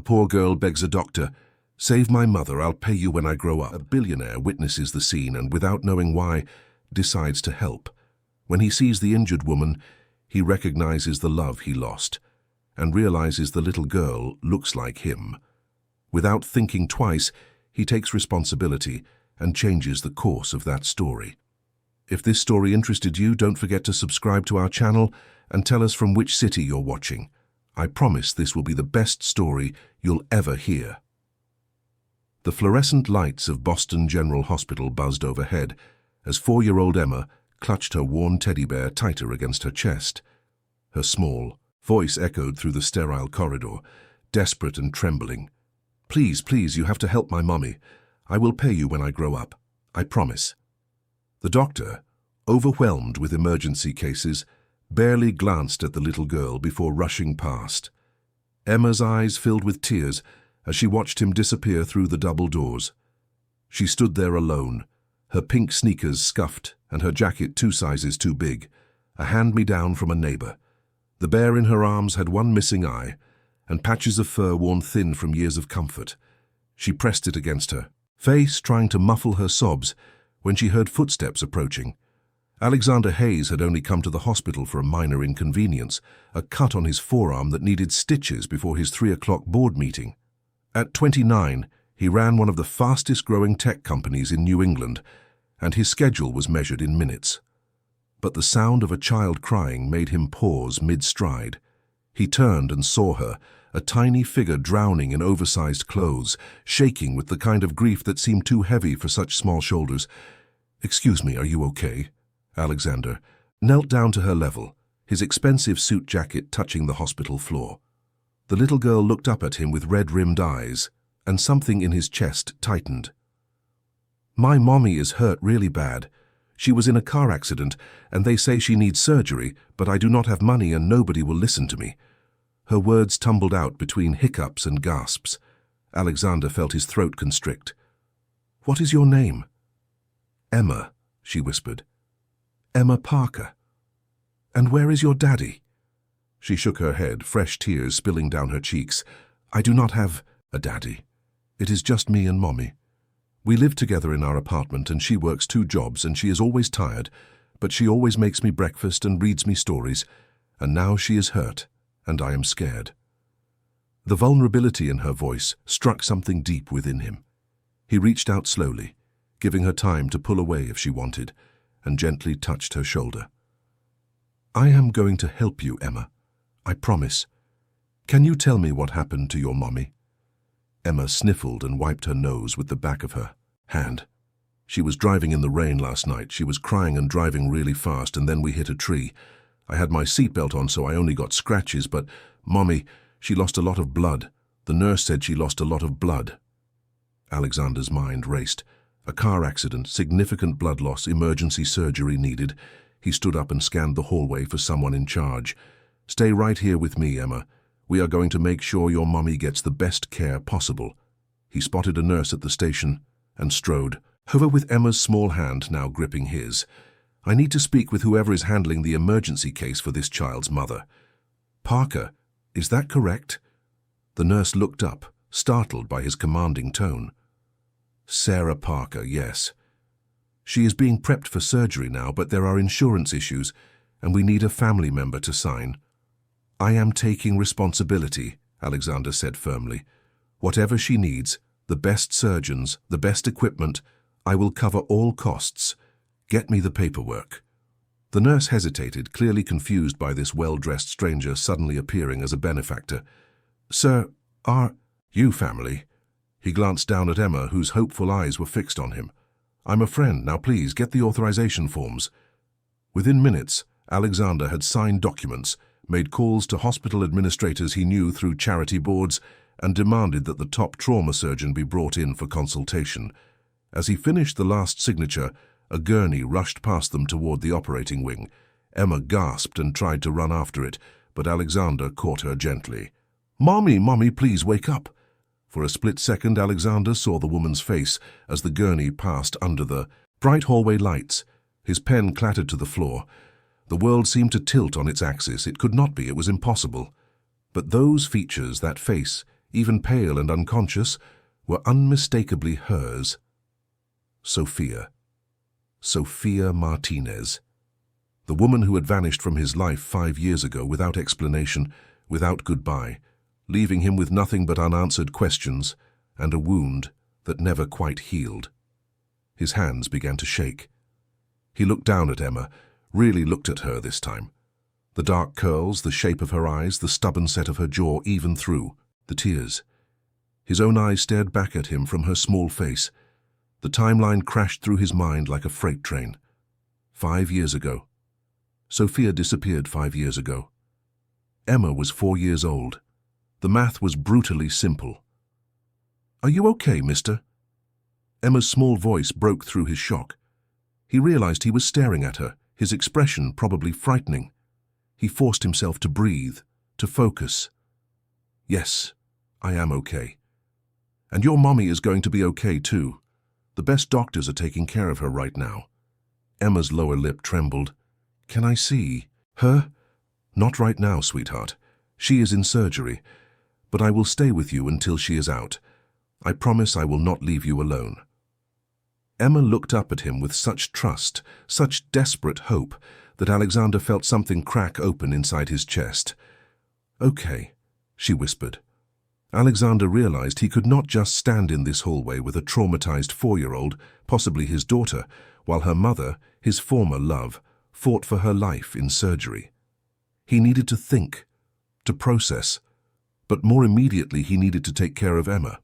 poor girl begs a doctor, "Save my mother, I'll pay you when I grow up." A billionaire witnesses the scene and, without knowing why, decides to help. When he sees the injured woman, he recognizes the love he lost and realizes the little girl looks like him. Without thinking twice, he takes responsibility and changes the course of that story. If this story interested you, don't forget to subscribe to our channel and tell us from which city you're watching. I promise this will be the best story you'll ever hear. The fluorescent lights of Boston General Hospital buzzed overhead as 4-year-old Emma clutched her worn teddy bear tighter against her chest. Her small voice echoed through the sterile corridor, desperate and trembling. "Please, please, you have to help my mommy. I will pay you when I grow up. I promise." The doctor, overwhelmed with emergency cases, barely glanced at the little girl before rushing past. Emma's eyes filled with tears as she watched him disappear through the double doors. She stood there alone, her pink sneakers scuffed and her jacket 2 sizes too big, a hand-me-down from a neighbor. The bear in her arms had one missing eye and patches of fur worn thin from years of comfort. She pressed it against her face, trying to muffle her sobs, when she heard footsteps approaching. Alexander Hayes had only come to the hospital for a minor inconvenience, a cut on his forearm that needed stitches before his 3 o'clock board meeting. At 29, he ran one of the fastest-growing tech companies in New England, and his schedule was measured in minutes. But the sound of a child crying made him pause mid-stride. He turned and saw her, a tiny figure drowning in oversized clothes, shaking with the kind of grief that seemed too heavy for such small shoulders. "Excuse me, are you okay?" Alexander knelt down to her level, his expensive suit jacket touching the hospital floor. The little girl looked up at him with red-rimmed eyes, and something in his chest tightened. "My mommy is hurt really bad. She was in a car accident, and they say she needs surgery, but I do not have money and nobody will listen to me." Her words tumbled out between hiccups and gasps. Alexander felt his throat constrict. "What is your name?" "Emma," she whispered. "Emma Parker. And where is your daddy?" She shook her head, fresh tears spilling down her cheeks. "I do not have a daddy. It is just me and Mommy. We live together in our apartment and she works 2 jobs and she is always tired, but she always makes me breakfast and reads me stories, and now she is hurt and I am scared." The vulnerability in her voice struck something deep within him. He reached out slowly, giving her time to pull away if she wanted, and gently touched her shoulder. "I am going to help you, Emma. I promise. Can you tell me what happened to your mommy?" Emma sniffled and wiped her nose with the back of her hand. "She was driving in the rain last night. She was crying and driving really fast, and then we hit a tree. I had my seatbelt on, so I only got scratches, but Mommy, she lost a lot of blood. The nurse said she lost a lot of blood." Alexander's mind raced. A car accident, significant blood loss, emergency surgery needed. He stood up and scanned the hallway for someone in charge. "Stay right here with me, Emma. We are going to make sure your mommy gets the best care possible." He spotted a nurse at the station and strode over with Emma's small hand now gripping his. "I need to speak with whoever is handling the emergency case for this child's mother." "Parker, is that correct?" The nurse looked up, startled by his commanding tone. "Sarah Parker, yes. She is being prepped for surgery now, but there are insurance issues, and we need a family member to sign." "I am taking responsibility," Alexander said firmly. "Whatever she needs, the best surgeons, the best equipment, I will cover all costs. Get me the paperwork." The nurse hesitated, clearly confused by this well-dressed stranger suddenly appearing as a benefactor. "Sir, are you family?" He glanced down at Emma, whose hopeful eyes were fixed on him. "I'm a friend. Now please, get the authorization forms." Within minutes, Alexander had signed documents, made calls to hospital administrators he knew through charity boards, and demanded that the top trauma surgeon be brought in for consultation. As he finished the last signature, a gurney rushed past them toward the operating wing. Emma gasped and tried to run after it, but Alexander caught her gently. "Mommy, Mommy, please wake up." For a split second, Alexander saw the woman's face as the gurney passed under the bright hallway lights. His pen clattered to the floor. The world seemed to tilt on its axis. It could not be. It was impossible. But those features, that face, even pale and unconscious, were unmistakably hers. Sophia. Sophia Martinez. The woman who had vanished from his life 5 years ago without explanation, without goodbye, leaving him with nothing but unanswered questions and a wound that never quite healed. His hands began to shake. He looked down at Emma, really looked at her this time. The dark curls, the shape of her eyes, the stubborn set of her jaw, even through the tears. His own eyes stared back at him from her small face. The timeline crashed through his mind like a freight train. 5 years ago. Sophia disappeared 5 years ago. Emma was 4 years old. The math was brutally simple. "Are you okay, mister?" Emma's small voice broke through his shock. He realized he was staring at her, his expression probably frightening. He forced himself to breathe, to focus. "Yes, I am okay. And your mommy is going to be okay too. The best doctors are taking care of her right now." Emma's lower lip trembled. "Can I see her?" "Not right now, sweetheart. She is in surgery. But I will stay with you until she is out. I promise I will not leave you alone." Emma looked up at him with such trust, such desperate hope, that Alexander felt something crack open inside his chest. "Okay," she whispered. Alexander realized he could not just stand in this hallway with a traumatized 4-year-old, possibly his daughter, while her mother, his former love, fought for her life in surgery. He needed to think, to process, but more immediately he needed to take care of Emma.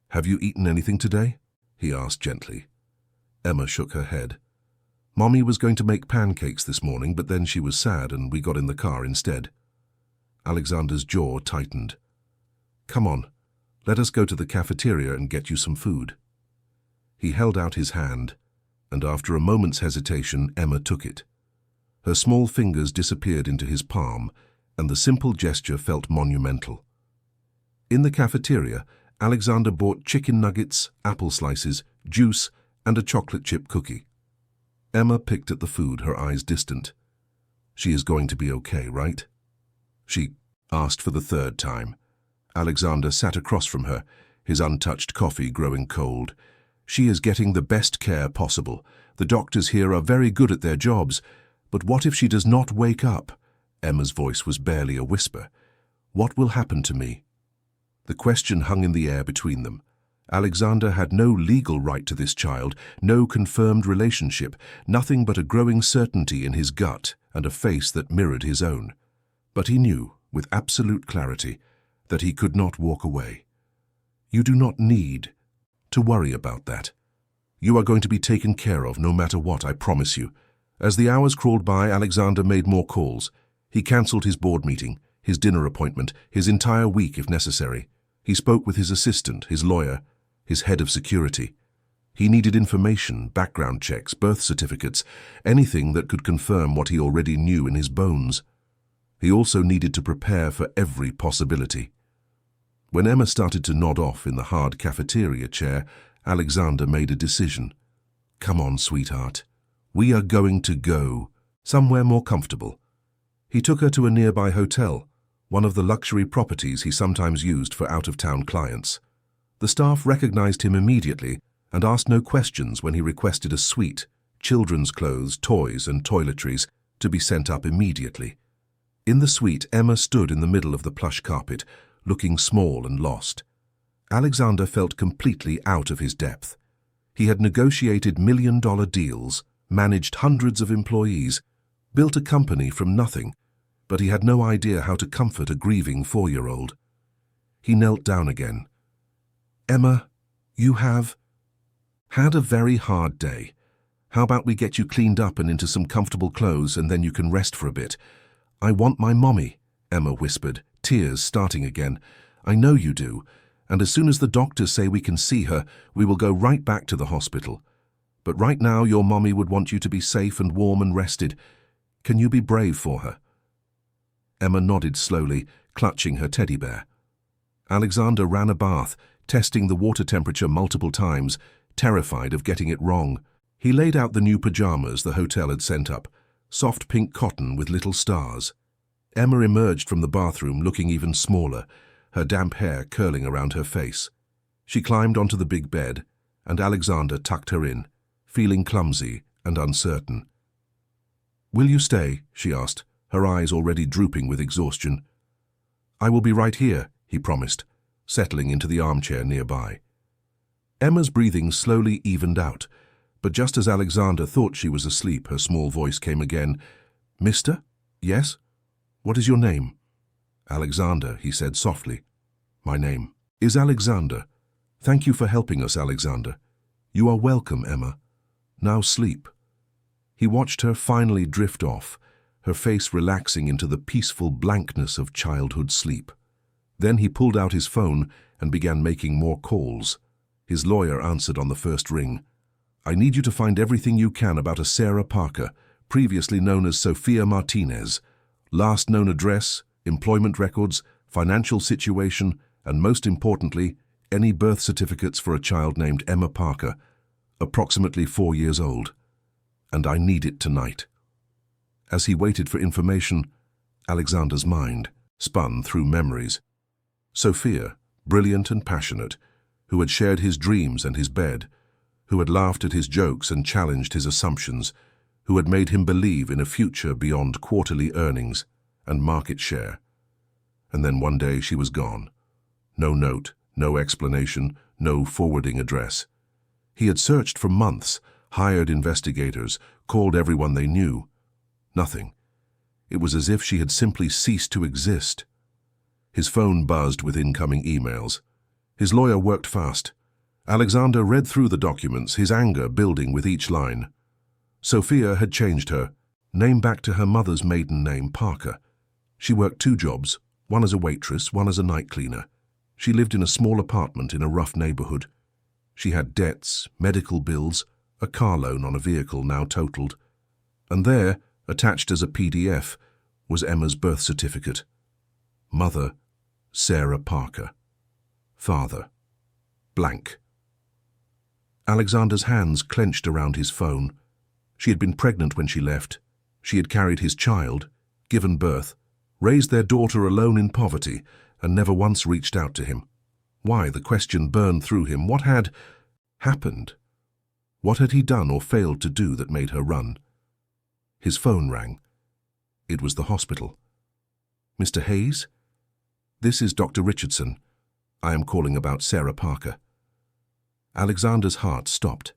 "Have you eaten anything today?" he asked gently. Emma shook her head. "Mommy was going to make pancakes this morning, but then she was sad and we got in the car instead." Alexander's jaw tightened. "Come on, let us go to the cafeteria and get you some food." He held out his hand, and after a moment's hesitation, Emma took it. Her small fingers disappeared into his palm, and the simple gesture felt monumental. In the cafeteria, Alexander bought chicken nuggets, apple slices, juice, and a chocolate chip cookie. Emma picked at the food, her eyes distant. "She is going to be okay, right?" she asked for the 3rd time. Alexander sat across from her, his untouched coffee growing cold. "She is getting the best care possible. The doctors here are very good at their jobs. But what if she does not wake up?" Emma's voice was barely a whisper. "What will happen to me?" The question hung in the air between them. Alexander had no legal right to this child, no confirmed relationship, nothing but a growing certainty in his gut and a face that mirrored his own. But he knew, with absolute clarity, that he could not walk away. "You do not need to worry about that. You are going to be taken care of no matter what, I promise you." As the hours crawled by, Alexander made more calls. He cancelled his board meeting, his dinner appointment, his entire week if necessary. He spoke with his assistant, his lawyer, his head of security. He needed information, background checks, birth certificates, anything that could confirm what he already knew in his bones. He also needed to prepare for every possibility. When Emma started to nod off in the hard cafeteria chair, Alexander made a decision. "Come on, sweetheart. We are going to go somewhere more comfortable." He took her to a nearby hotel, one of the luxury properties he sometimes used for out-of-town clients. The staff recognized him immediately and asked no questions when he requested a suite, children's clothes, toys, and toiletries to be sent up immediately. In the suite, Emma stood in the middle of the plush carpet, looking small and lost. Alexander felt completely out of his depth. He had negotiated million-dollar deals, managed hundreds of employees, built a company from nothing, but he had no idea how to comfort a grieving 4-year-old. He knelt down again. "Emma, you have had a very hard day. How about we get you cleaned up and into some comfortable clothes and then you can rest for a bit?" "I want my mommy," Emma whispered, tears starting again. "I know you do, and as soon as the doctors say we can see her, we will go right back to the hospital. But right now your mommy would want you to be safe and warm and rested. Can you be brave for her?" Emma nodded slowly, clutching her teddy bear. Alexander ran a bath, testing the water temperature multiple times, terrified of getting it wrong. He laid out the new pajamas the hotel had sent up, soft pink cotton with little stars. Emma emerged from the bathroom looking even smaller, her damp hair curling around her face. She climbed onto the big bed, and Alexander tucked her in, feeling clumsy and uncertain. "Will you stay?" she asked, her eyes already drooping with exhaustion. "I will be right here," he promised, settling into the armchair nearby. Emma's breathing slowly evened out, but just as Alexander thought she was asleep, her small voice came again. "Mister? Yes? What is your name?" "Alexander," he said softly. "My name is Alexander. Thank you for helping us, Alexander." "You are welcome, Emma. Now sleep." He watched her finally drift off, her face relaxing into the peaceful blankness of childhood sleep. Then he pulled out his phone and began making more calls. His lawyer answered on the first ring. "I need you to find everything you can about a Sarah Parker, previously known as Sophia Martinez. Last known address, employment records, financial situation, and most importantly, any birth certificates for a child named Emma Parker, approximately 4 years old. And I need it tonight." As he waited for information, Alexander's mind spun through memories. Sophia, brilliant and passionate, who had shared his dreams and his bed, who had laughed at his jokes and challenged his assumptions, who had made him believe in a future beyond quarterly earnings and market share. And then one day she was gone. No note, no explanation, no forwarding address. He had searched for months, hired investigators, called everyone they knew. Nothing. It was as if she had simply ceased to exist. His phone buzzed with incoming emails. His lawyer worked fast. Alexander read through the documents, his anger building with each line. Sophia had changed her name back to her mother's maiden name, Parker. She worked 2 jobs, one as a waitress, one as a night cleaner. She lived in a small apartment in a rough neighborhood. She had debts, medical bills, a car loan on a vehicle now totaled. And there, attached as a PDF, was Emma's birth certificate. Mother, Sarah Parker. Father, blank. Alexander's hands clenched around his phone. She had been pregnant when she left. She had carried his child, given birth, raised their daughter alone in poverty, and never once reached out to him. Why, the question burned through him. What had happened? What had he done or failed to do that made her run? His phone rang. It was the hospital. "Mr. Hayes? This is Dr. Richardson. I am calling about Sarah Parker." Alexander's heart stopped.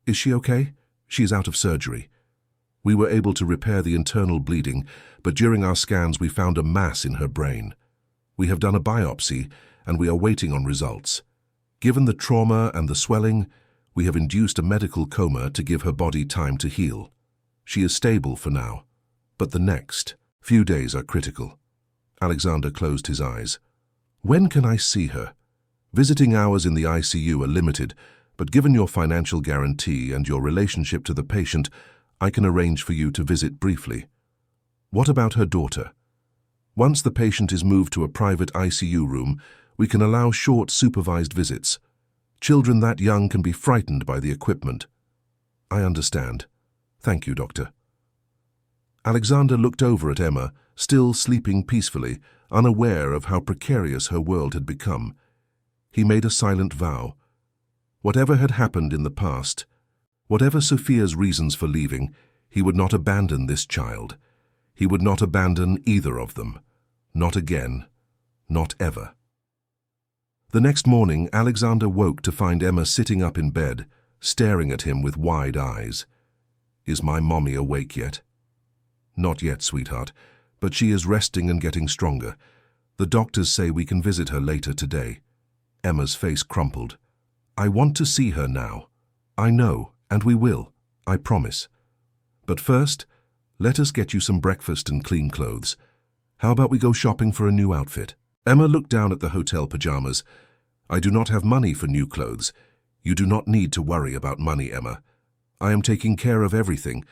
"Is she okay? She is out of surgery. We were able to repair the internal bleeding, but during our scans we found a mass in her brain. We have done a biopsy, and we are waiting on results. Given the trauma and the swelling, we have induced a medical coma to give her body time to heal. She is stable for now, but the next few days are critical." Alexander closed his eyes. "When can I see her? Visiting hours in the ICU are limited, but given your financial guarantee and your relationship to the patient, I can arrange for you to visit briefly." "What about her daughter?" "Once the patient is moved to a private ICU room, we can allow short supervised visits. Children that young can be frightened by the equipment." "I understand. Thank you, Doctor." Alexander looked over at Emma, still sleeping peacefully, unaware of how precarious her world had become. He made a silent vow. Whatever had happened in the past, whatever Sophia's reasons for leaving, he would not abandon this child. He would not abandon either of them. Not again. Not ever. The next morning, Alexander woke to find Emma sitting up in bed, staring at him with wide eyes. "Is my mommy awake yet?" "Not yet, sweetheart, but she is resting and getting stronger. The doctors say we can visit her later today." Emma's face crumpled. "I want to see her now. I know, and we will, I promise. But first, let us get you some breakfast and clean clothes. How about we go shopping for a new outfit?" Emma looked down at the hotel pajamas. "I do not have money for new clothes. You do not need to worry about money, Emma. I am taking care of everything.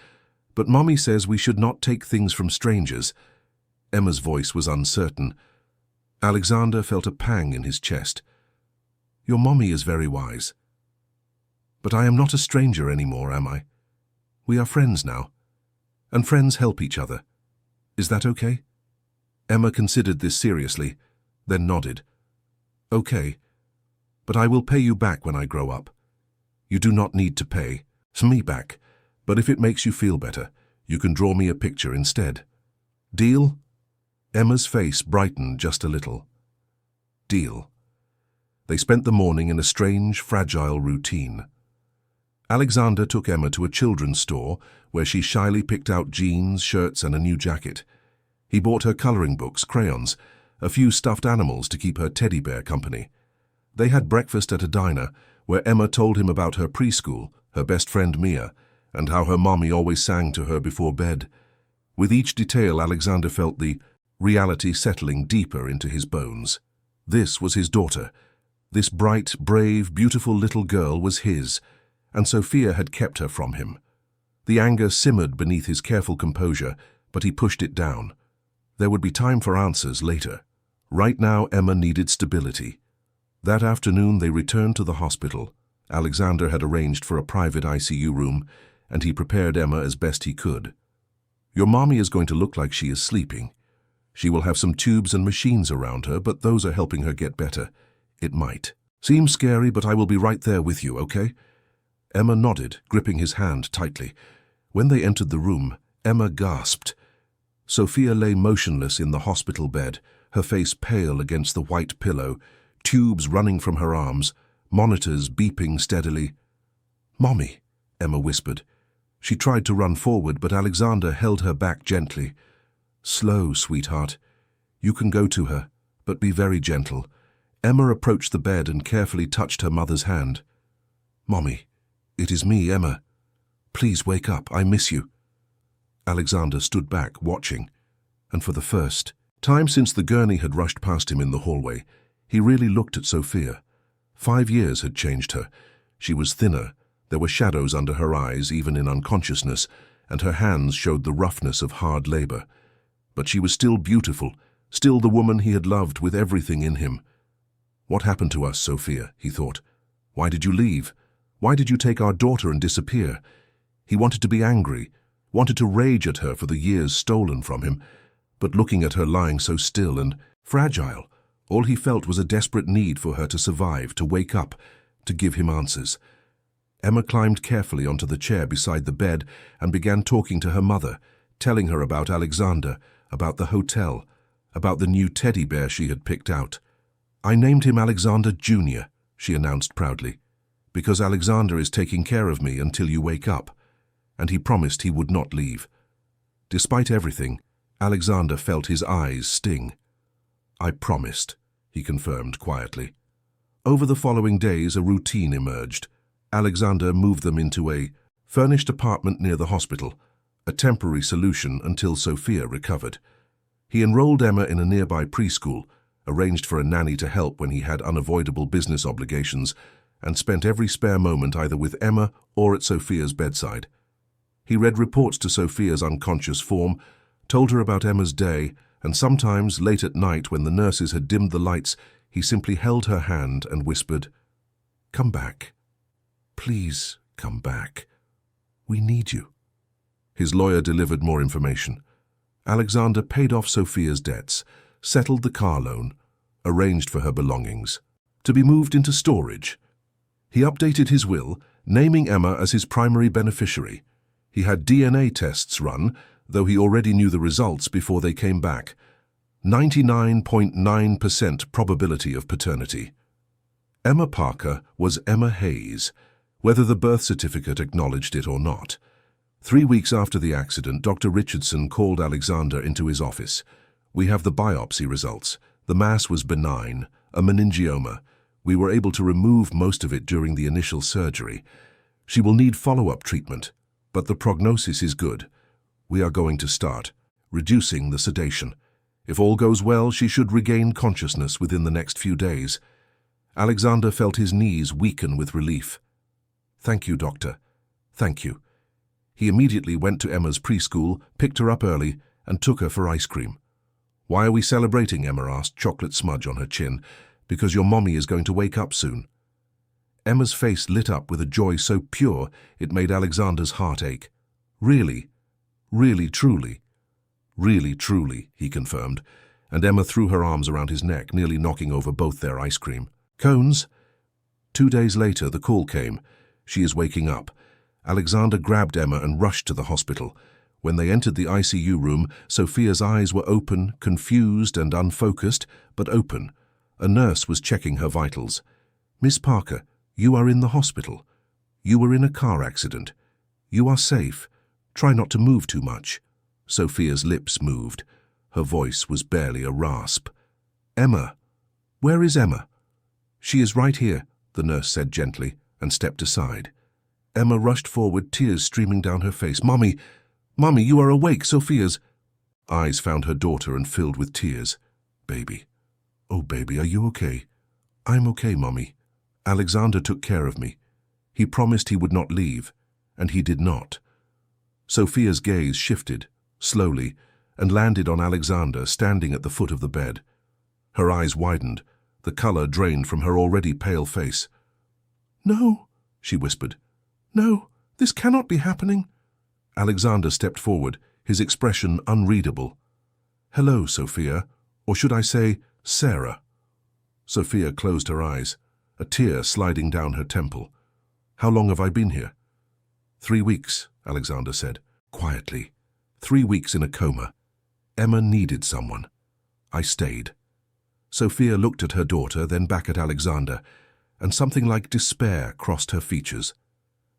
But Mommy says we should not take things from strangers." Emma's voice was uncertain. Alexander felt a pang in his chest. "Your Mommy is very wise. But I am not a stranger anymore, am I? We are friends now. And friends help each other. Is that okay?" Emma considered this seriously. then nodded. Okay, but I will pay you back when I grow up. You do not need to pay me back, but if it makes you feel better, you can draw me a picture instead. Deal? Emma's face brightened just a little. Deal. They spent the morning in a strange, fragile routine. Alexander took Emma to a children's store where she shyly picked out jeans, shirts, and a new jacket. He bought her coloring books, crayons, a few stuffed animals to keep her teddy bear company. They had breakfast at a diner where Emma told him about her preschool, her best friend Mia, and how her mommy always sang to her before bed. With each detail, Alexander felt the reality settling deeper into his bones. This was his daughter. This bright, brave, beautiful little girl was his, and Sophia had kept her from him. The anger simmered beneath his careful composure, but he pushed it down. There would be time for answers later. Right now, Emma needed stability. That afternoon, they returned to the hospital. Alexander had arranged for a private ICU room, and he prepared Emma as best he could. Your mommy is going to look like she is sleeping. She will have some tubes and machines around her, but those are helping her get better. It might. Seems scary, but I will be right there with you, okay? Emma nodded, gripping his hand tightly. When they entered the room, Emma gasped. Sophia lay motionless in the hospital bed, her face pale against the white pillow, tubes running from her arms, monitors beeping steadily. "Mommy," Emma whispered. She tried to run forward, but Alexander held her back gently. "Slow, sweetheart. You can go to her, but be very gentle." Emma approached the bed and carefully touched her mother's hand. "Mommy, it is me, Emma. Please wake up, I miss you." Alexander stood back, watching, and for the first time since the gurney had rushed past him in the hallway, he really looked at Sophia. 5 years had changed her. She was thinner, there were shadows under her eyes, even in unconsciousness, and her hands showed the roughness of hard labor. But she was still beautiful, still the woman he had loved with everything in him. "What happened to us, Sophia?" he thought. "Why did you leave? Why did you take our daughter and disappear?" He wanted to be angry, wanted to rage at her for the years stolen from him, but looking at her lying so still and fragile, all he felt was a desperate need for her to survive, to wake up, to give him answers. Emma climbed carefully onto the chair beside the bed and began talking to her mother, telling her about Alexander, about the hotel, about the new teddy bear she had picked out. "I named him Alexander Jr.," she announced proudly, "because Alexander is taking care of me until you wake up," and he promised he would not leave. Despite everything, Alexander felt his eyes sting. "I promised," he confirmed quietly. Over the following days, a routine emerged. Alexander moved them into a furnished apartment near the hospital, a temporary solution until Sophia recovered. He enrolled Emma in a nearby preschool, arranged for a nanny to help when he had unavoidable business obligations, and spent every spare moment either with Emma or at Sophia's bedside. He read reports to Sophia's unconscious form, told her about Emma's day, and sometimes, late at night when the nurses had dimmed the lights, he simply held her hand and whispered, "Come back. Please come back. We need you." His lawyer delivered more information. Alexander paid off Sophia's debts, settled the car loan, arranged for her belongings to be moved into storage. He updated his will, naming Emma as his primary beneficiary. He had DNA tests run, though he already knew the results before they came back. 99.9% probability of paternity. Emma Parker was Emma Hayes, whether the birth certificate acknowledged it or not. 3 weeks after the accident, Dr. Richardson called Alexander into his office. "We have the biopsy results. The mass was benign, a meningioma. We were able to remove most of it during the initial surgery. She will need follow-up treatment, but the prognosis is good. We are going to start reducing the sedation. If all goes well, she should regain consciousness within the next few days." Alexander felt his knees weaken with relief. "Thank you, doctor. Thank you." He immediately went to Emma's preschool, picked her up early, and took her for ice cream. "Why are we celebrating?" Emma asked, chocolate smudge on her chin. "Because your mommy is going to wake up soon." Emma's face lit up with a joy so pure it made Alexander's heart ache. "Really? Really, truly?" "Really, truly," he confirmed, and Emma threw her arms around his neck, nearly knocking over both their ice cream cones. 2 days later, the call came. She is waking up. Alexander grabbed Emma and rushed to the hospital. When they entered the ICU room, Sophia's eyes were open, confused and unfocused, but open. A nurse was checking her vitals. "Miss Parker, you are in the hospital. You were in a car accident. You are safe. Try not to move too much." Sophia's lips moved. Her voice was barely a rasp. "Emma. Where is Emma?" "She is right here," the nurse said gently, and stepped aside. Emma rushed forward, tears streaming down her face. "Mommy, Mommy, you are awake." Sophia's eyes found her daughter and filled with tears. "Baby. Oh, baby, are you okay?" "I'm okay, Mommy. Alexander took care of me. He promised he would not leave, and he did not." Sophia's gaze shifted, slowly, and landed on Alexander standing at the foot of the bed. Her eyes widened, the color drained from her already pale face. "No," she whispered. "No, this cannot be happening." Alexander stepped forward, his expression unreadable. "Hello, Sophia, or should I say, Sarah?" Sophia closed her eyes, a tear sliding down her temple. "How long have I been here?" 3 weeks, Alexander said, quietly. 3 weeks in a coma. Emma needed someone. I stayed." Sophia looked at her daughter, then back at Alexander, and something like despair crossed her features.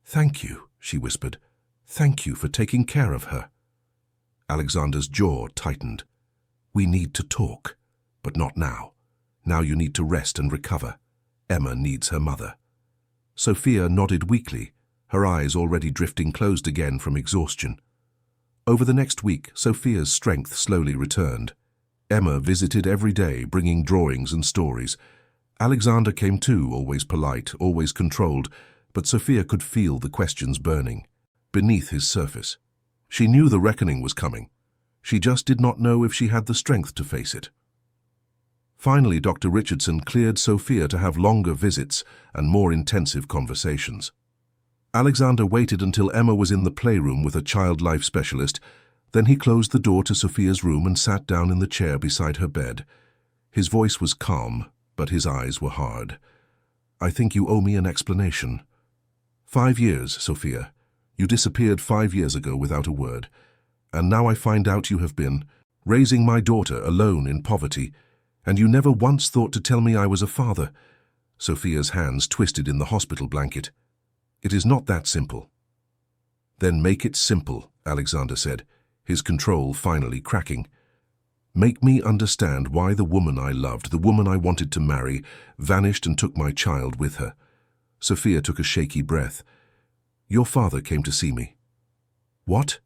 "Thank you," she whispered. "Thank you for taking care of her." Alexander's jaw tightened. "We need to talk, but not now. Now you need to rest and recover. Emma needs her mother." Sophia nodded weakly, her eyes already drifting closed again from exhaustion. Over the next week, Sophia's strength slowly returned. Emma visited every day, bringing drawings and stories. Alexander came too, always polite, always controlled, but Sophia could feel the questions burning beneath his surface. She knew the reckoning was coming. She just did not know if she had the strength to face it. Finally, Dr. Richardson cleared Sophia to have longer visits and more intensive conversations. Alexander waited until Emma was in the playroom with a child life specialist. Then he closed the door to Sophia's room and sat down in the chair beside her bed. His voice was calm, but his eyes were hard. "I think you owe me an explanation. 5 years, Sophia. You disappeared 5 years ago without a word. And now I find out you have been raising my daughter alone in poverty, and you never once thought to tell me I was a father." Sophia's hands twisted in the hospital blanket. "It is not that simple." "Then make it simple," Alexander said, his control finally cracking. "Make me understand why the woman I loved, the woman I wanted to marry, vanished and took my child with her." Sophia took a shaky breath. "Your father came to see me." "What?"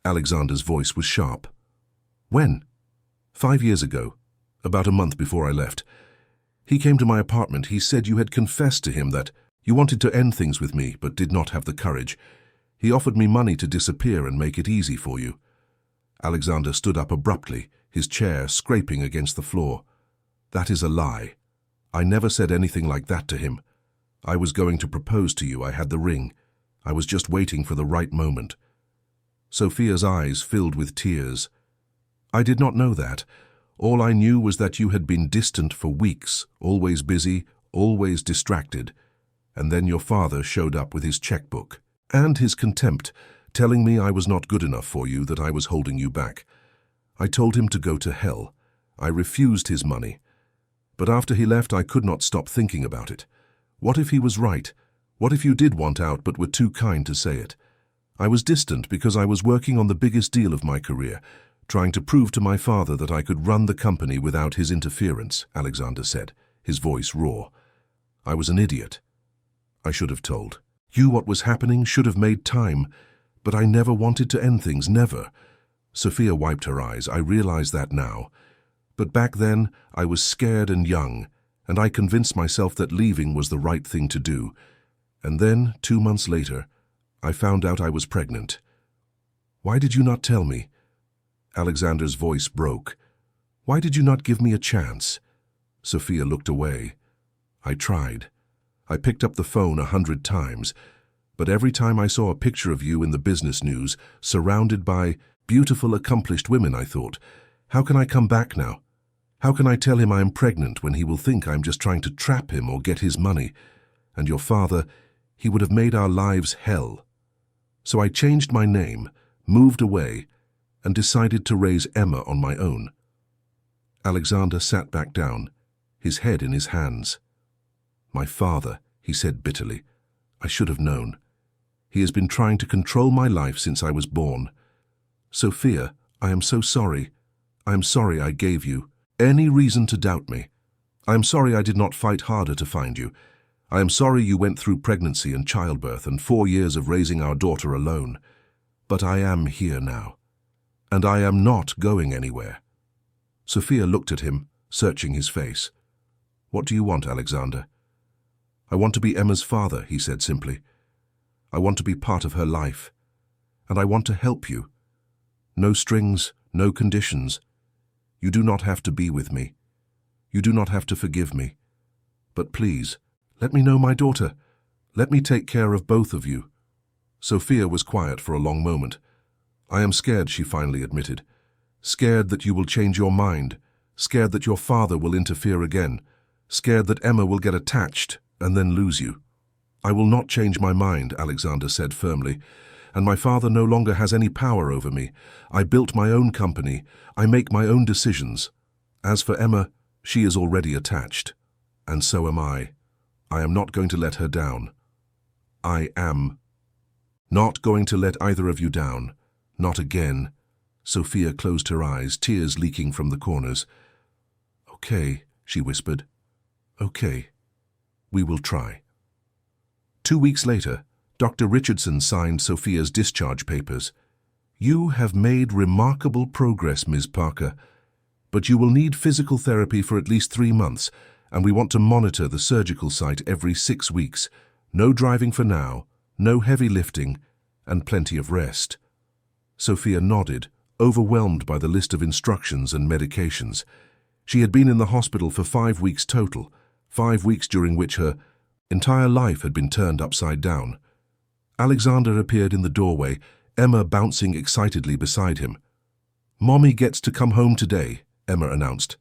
Alexander's voice was sharp. "When?" 5 years ago, about a month before I left. He came to my apartment. He said you had confessed to him that you wanted to end things with me, but did not have the courage. He offered me money to disappear and make it easy for you." Alexander stood up abruptly, his chair scraping against the floor. "That is a lie. I never said anything like that to him. I was going to propose to you. I had the ring. I was just waiting for the right moment." Sophia's eyes filled with tears. "I did not know that. All I knew was that you had been distant for weeks, always busy, always distracted. And then your father showed up with his checkbook and his contempt, telling me I was not good enough for you, that I was holding you back. I told him to go to hell. I refused his money. But after he left, I could not stop thinking about it. What if he was right? What if you did want out but were too kind to say it? I was distant because I was working on the biggest deal of my career, trying to prove to my father that I could run the company without his interference," Alexander said, his voice raw. "I was an idiot. I should have told you what was happening, should have made time, but I never wanted to end things, never." Sophia wiped her eyes. "I realize that now. But back then, I was scared and young, and I convinced myself that leaving was the right thing to do. And then, 2 months later, I found out I was pregnant. Why did you not tell me?" Alexander's voice broke. "Why did you not give me a chance?" Sophia looked away. "I tried. I picked up the phone 100 times, but every time I saw a picture of you in the business news, surrounded by beautiful, accomplished women, I thought, How can I come back now? How can I tell him I am pregnant when he will think I'm just trying to trap him or get his money? And your father, he would have made our lives hell. So I changed my name, moved away, and decided to raise Emma on my own. Alexander sat back down, his head in his hands. My father, he said bitterly. I should have known. He has been trying to control my life since I was born. Sophia, I am so sorry. I am sorry I gave you any reason to doubt me. I am sorry I did not fight harder to find you. I am sorry you went through pregnancy and childbirth and 4 years of raising our daughter alone. But I am here now. And I am not going anywhere. Sophia looked at him, searching his face. What do you want, Alexander? I want to be Emma's father, he said simply. I want to be part of her life. And I want to help you. No strings, no conditions. You do not have to be with me. You do not have to forgive me. But please, let me know my daughter. Let me take care of both of you. Sophia was quiet for a long moment. I am scared, she finally admitted. Scared that you will change your mind. Scared that your father will interfere again. Scared that Emma will get attached and then lose you. I will not change my mind, Alexander said firmly. And my father no longer has any power over me. I built my own company. I make my own decisions. As for Emma, she is already attached. And so am I. I am not going to let her down. I am not going to let either of you down. Not again. Sophia closed her eyes, tears leaking from the corners. Okay, she whispered. Okay. We will try. 2 weeks later, Dr. Richardson signed Sophia's discharge papers. You have made remarkable progress, Ms. Parker, but you will need physical therapy for at least 3 months, and we want to monitor the surgical site every 6 weeks. No driving for now, no heavy lifting, and plenty of rest. Sophia nodded, overwhelmed by the list of instructions and medications. She had been in the hospital for 5 weeks total, 5 weeks during which her entire life had been turned upside down. Alexander appeared in the doorway, Emma bouncing excitedly beside him. Mommy gets to come home today, Emma announced.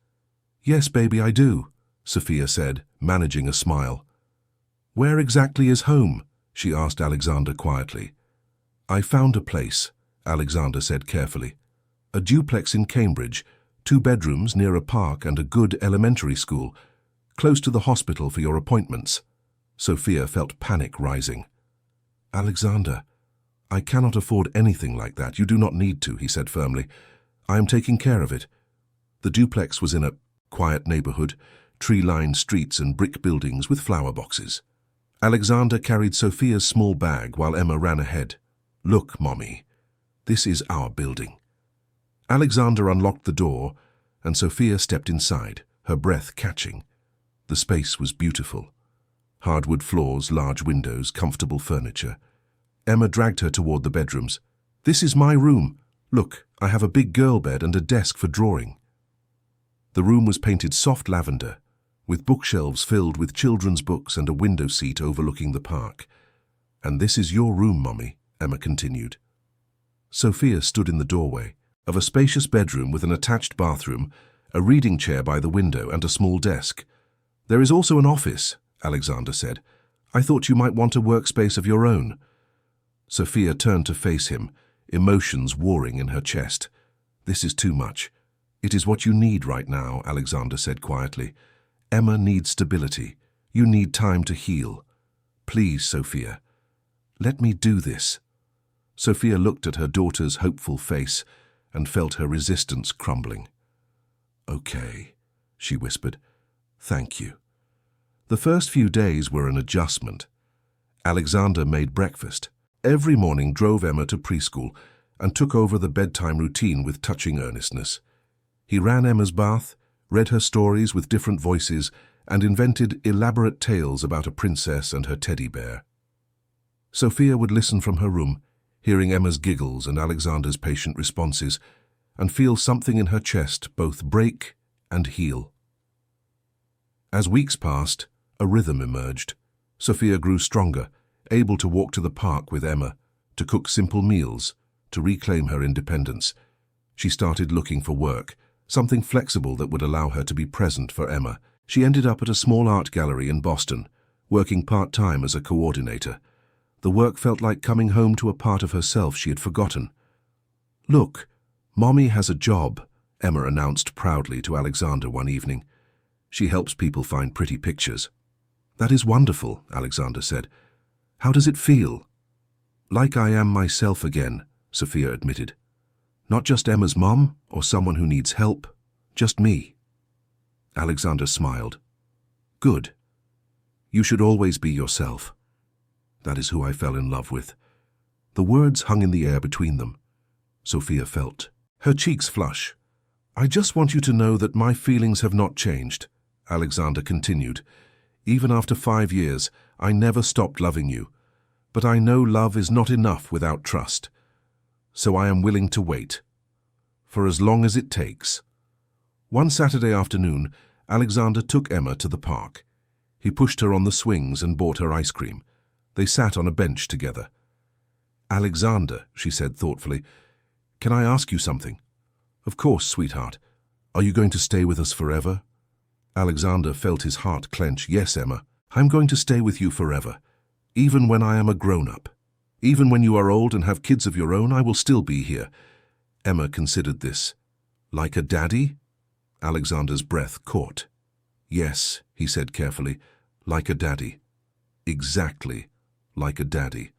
Yes, baby, I do, Sophia said, managing a smile. Where exactly is home? She asked Alexander quietly. I found a place, Alexander said carefully. A duplex in Cambridge, 2 bedrooms near a park and a good elementary school, close to the hospital for your appointments. Sophia felt panic rising. Alexander, I cannot afford anything like that. You do not need to, he said firmly. I am taking care of it. The duplex was in a quiet neighborhood, tree-lined streets and brick buildings with flower boxes. Alexander carried Sophia's small bag while Emma ran ahead. Look, Mommy, this is our building. Alexander unlocked the door, and Sophia stepped inside, her breath catching. The space was beautiful. Hardwood floors, large windows, comfortable furniture. Emma dragged her toward the bedrooms. This is my room. Look, I have a big girl bed and a desk for drawing. The room was painted soft lavender, with bookshelves filled with children's books and a window seat overlooking the park. And this is your room, Mommy, Emma continued. Sophia stood in the doorway of a spacious bedroom with an attached bathroom, a reading chair by the window and a small desk. There is also an office, Alexander said. I thought you might want a workspace of your own. Sophia turned to face him, emotions warring in her chest. This is too much. It is what you need right now, Alexander said quietly. Emma needs stability. You need time to heal. Please, Sophia, let me do this. Sophia looked at her daughter's hopeful face and felt her resistance crumbling. Okay, she whispered. Thank you. The first few days were an adjustment. Alexander made breakfast. Every morning drove Emma to preschool and took over the bedtime routine with touching earnestness. He ran Emma's bath, read her stories with different voices, and invented elaborate tales about a princess and her teddy bear. Sophia would listen from her room, hearing Emma's giggles and Alexander's patient responses, and feel something in her chest both break and heal. As weeks passed, a rhythm emerged. Sophia grew stronger, able to walk to the park with Emma, to cook simple meals, to reclaim her independence. She started looking for work, something flexible that would allow her to be present for Emma. She ended up at a small art gallery in Boston, working part-time as a coordinator. The work felt like coming home to a part of herself she had forgotten. "Look, Mommy has a job," Emma announced proudly to Alexander one evening. "She helps people find pretty pictures." "That is wonderful," Alexander said. "How does it feel?" "Like I am myself again," Sophia admitted. "Not just Emma's mom or someone who needs help, just me." Alexander smiled. "Good. You should always be yourself." "That is who I fell in love with." The words hung in the air between them. Sophia felt her cheeks flush. "I just want you to know that my feelings have not changed," Alexander continued. "Even after 5 years, I never stopped loving you. But I know love is not enough without trust. So I am willing to wait. For as long as it takes." One Saturday afternoon, Alexander took Emma to the park. He pushed her on the swings and bought her ice cream. They sat on a bench together. "Alexander," she said thoughtfully, "can I ask you something?" "Of course, sweetheart. Are you going to stay with us forever?" Alexander felt his heart clench. "Yes, Emma. I'm going to stay with you forever. Even when I am a grown-up. Even when you are old and have kids of your own, I will still be here." Emma considered this. "Like a daddy?" Alexander's breath caught. "Yes," he said carefully, "like a daddy. Exactly like a daddy."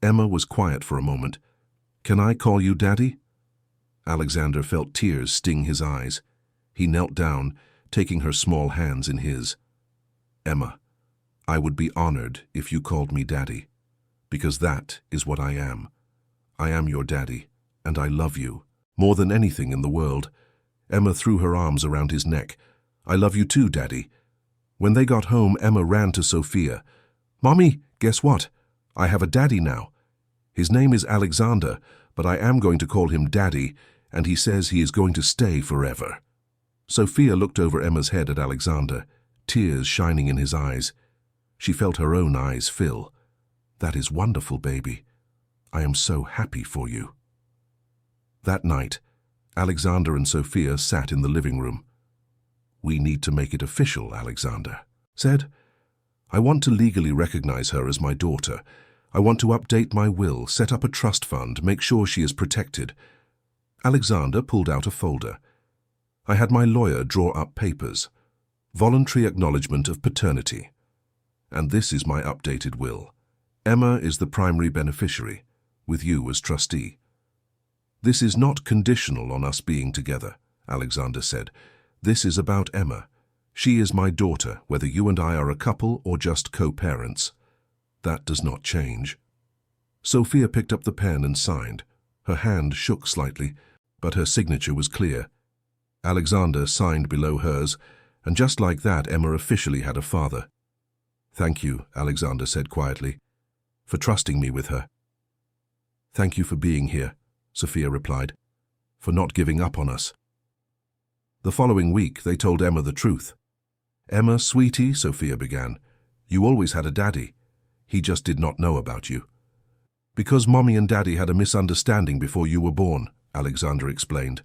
Emma was quiet for a moment. "Can I call you Daddy?" Alexander felt tears sting his eyes. He knelt down, taking her small hands in his. "Emma, I would be honored if you called me Daddy, because that is what I am. I am your daddy, and I love you, more than anything in the world." Emma threw her arms around his neck. "I love you too, Daddy." When they got home, Emma ran to Sophia. "Mommy, guess what? I have a daddy now. His name is Alexander, but I am going to call him Daddy, and he says he is going to stay forever." Sophia looked over Emma's head at Alexander, tears shining in his eyes. She felt her own eyes fill. "That is wonderful, baby. I am so happy for you." That night, Alexander and Sophia sat in the living room. "We need to make it official," Alexander said. "I want to legally recognize her as my daughter. I want to update my will, set up a trust fund, make sure she is protected." Alexander pulled out a folder. "I had my lawyer draw up papers. Voluntary acknowledgement of paternity. And this is my updated will. Emma is the primary beneficiary, with you as trustee." "This is not conditional on us being together," Alexander said. "This is about Emma. She is my daughter, whether you and I are a couple or just co-parents. That does not change." Sophia picked up the pen and signed. Her hand shook slightly, but her signature was clear. Alexander signed below hers, and just like that, Emma officially had a father. "Thank you," Alexander said quietly, "for trusting me with her." "Thank you for being here," Sophia replied, "for not giving up on us." The following week, they told Emma the truth. "Emma, sweetie," Sophia began, "you always had a daddy. He just did not know about you." "Because Mommy and Daddy had a misunderstanding before you were born," Alexander explained.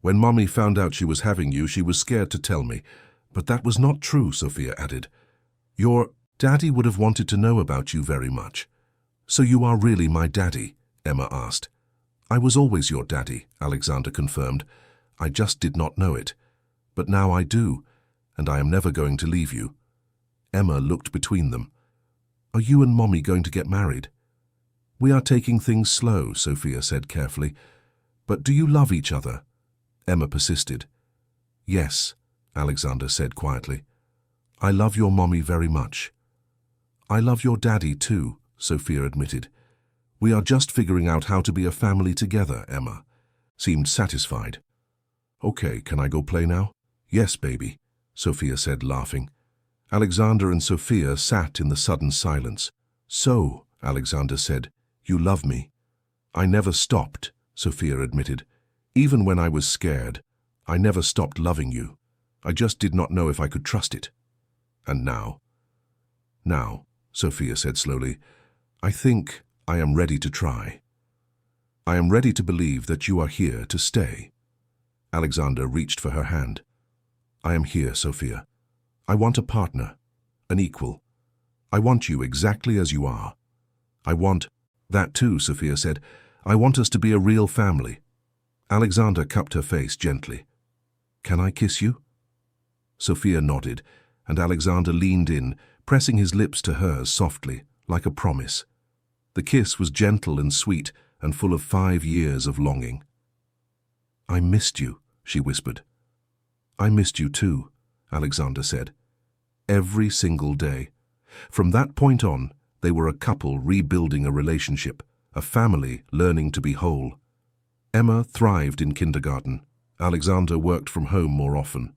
"When Mommy found out she was having you, she was scared to tell me. But that was not true," Sophia added. "Your Daddy would have wanted to know about you very much." "So you are really my daddy?" Emma asked. "I was always your daddy," Alexander confirmed. "I just did not know it. But now I do, and I am never going to leave you." Emma looked between them. "Are you and Mommy going to get married?" "We are taking things slow," Sophia said carefully. "But do you love each other?" Emma persisted. "Yes," Alexander said quietly. "I love your Mommy very much." "I love your daddy too," Sophia admitted. "We are just figuring out how to be a family together," Emma seemed satisfied. "Okay, can I go play now?" "Yes, baby," Sophia said, laughing. Alexander and Sophia sat in the sudden silence. "So," Alexander said, "you love me." "I never stopped," Sophia admitted. "Even when I was scared, I never stopped loving you. I just did not know if I could trust it." "And now?" "Now," Sophia said slowly, "I think I am ready to try. I am ready to believe that you are here to stay." Alexander reached for her hand. I am here, Sophia. I want a partner, an equal. I want you exactly as you are. I want that too, Sophia said. I want us to be a real family. Alexander cupped her face gently. Can I kiss you? Sophia nodded, and Alexander leaned in, pressing his lips to hers softly, like a promise. The kiss was gentle and sweet, and full of 5 years of longing. I missed you, she whispered. I missed you too, Alexander said. Every single day. From that point on, they were a couple rebuilding a relationship, a family learning to be whole. Emma thrived in kindergarten. Alexander worked from home more often.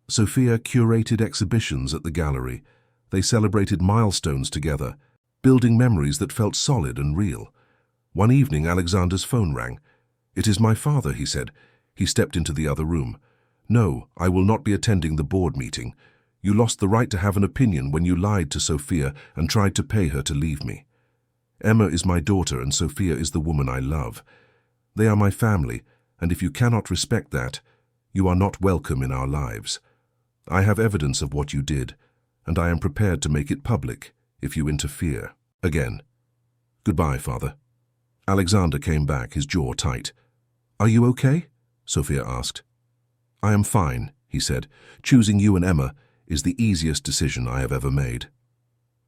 Sophia curated exhibitions at the gallery. They celebrated milestones together, building memories that felt solid and real. One evening, Alexander's phone rang. It is my father, he said. He stepped into the other room. No, I will not be attending the board meeting. You lost the right to have an opinion when you lied to Sophia and tried to pay her to leave me. Emma is my daughter and Sophia is the woman I love. They are my family, and if you cannot respect that, you are not welcome in our lives. I have evidence of what you did, and I am prepared to make it public if you interfere again. Goodbye, Father. Alexander came back, his jaw tight. Are you okay? Sophia asked. I am fine, he said. Choosing you and Emma is the easiest decision I have ever made.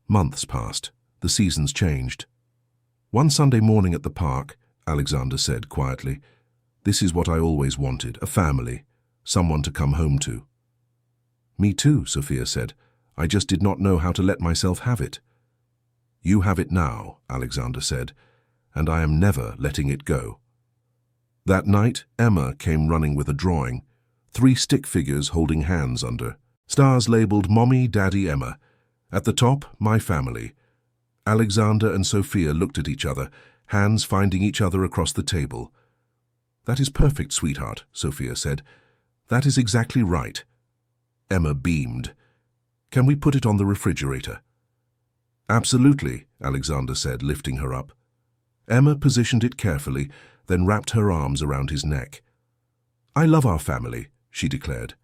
Months passed. The seasons changed. One Sunday morning at the park, Alexander said quietly, this is what I always wanted, a family, someone to come home to. Me too, Sophia said. I just did not know how to let myself have it. You have it now, Alexander said, and I am never letting it go. That night, Emma came running with a drawing, 3 stick figures holding hands under. Stars labeled Mommy, Daddy, Emma. At the top, my family. Alexander and Sophia looked at each other, hands finding each other across the table. That is perfect, sweetheart, Sophia said. That is exactly right. Emma beamed. Can we put it on the refrigerator? Absolutely, Alexander said, lifting her up. Emma positioned it carefully, then wrapped her arms around his neck. I love our family, she declared.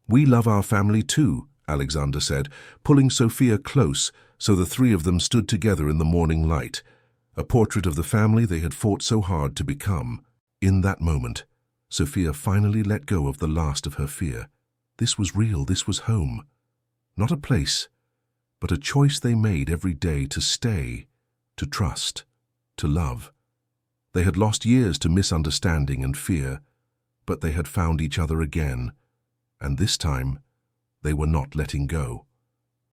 We love our family too, Alexander said, pulling Sophia close so the 3 of them stood together in the morning light, a portrait of the family they had fought so hard to become. In that moment, Sophia finally let go of the last of her fear. This was real, this was home. Not a place, but a choice they made every day to stay, to trust, to love. They had lost years to misunderstanding and fear, but they had found each other again, and this time they were not letting go.